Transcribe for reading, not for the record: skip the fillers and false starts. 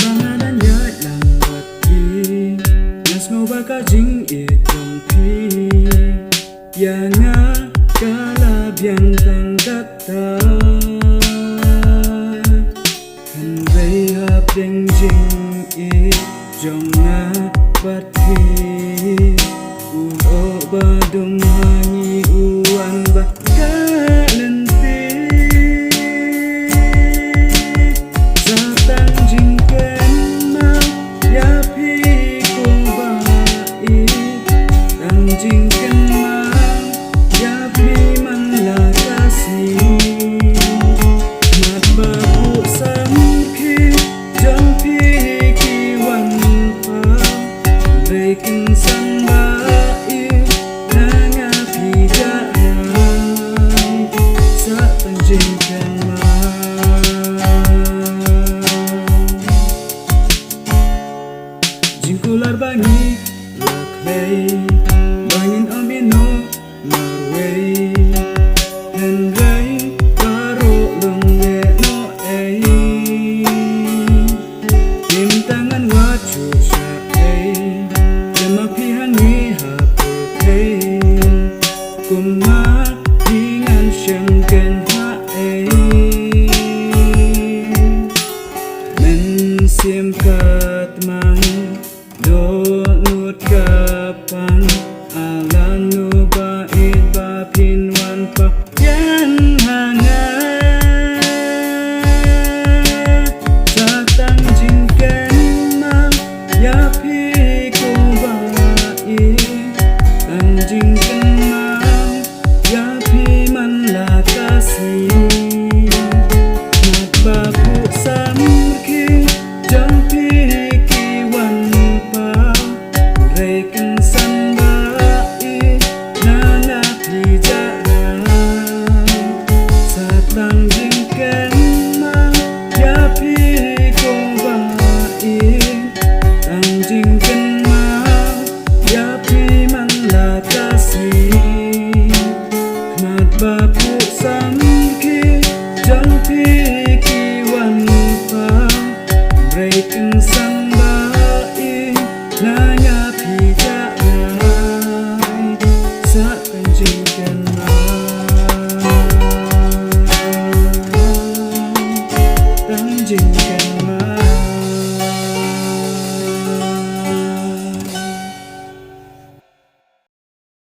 Pangalan yat lang bati Nas ngau baka jing itong pi Yang kalab yang tangkat ta Kan bay hap deng jing it Jong na bati Uo badung hangi uan baka nanti Satang jing ken mau ya pi ko bai Tang jing ken mau ya pi man la kasi Mat babu sam ki jong pi ki wan pa Breaking san bai na nga pi jalan Satang jing ken Jingkular bangi laklay Bangin amino marway Henray karo lungge no ay Timtangan wacu siya ay Jamapihan ni hapo kay Kumahingan siyang genha ay Men kat mang Donut kapan Alan nu bait bapin wan pa Yan hanga Satang jingken mang Yapi ko bait Tang jingken mang Yapi man lakasi Nagbaku samki Jampi ki wan pa Breaking san bai na nga pi jalan Satang jingken mang yapi ko bai Tang jingken mang yapi man lakasi Kmat bapu samki jampi ki wan pa Breaking san